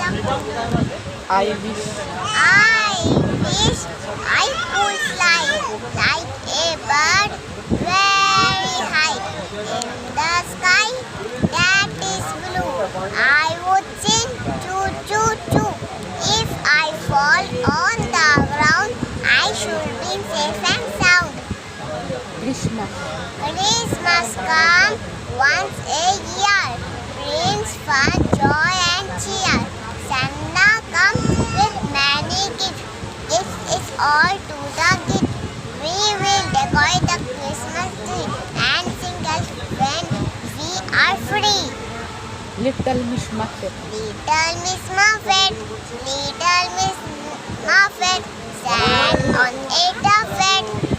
I wish I could fly like a bird very high in the sky that is blue. I would sing choo choo choo. If I fall on the ground, I should be safe and sound. Christmas. Christmas comes once a year, brings fun, joy and cheer. Santa comes with many gifts. Gifts is all to the gift. We will decorate the Christmas tree and sing as when we are free. Little Miss Muffet. Little Miss Muffet, little Miss Muffet, sat on a tuffet.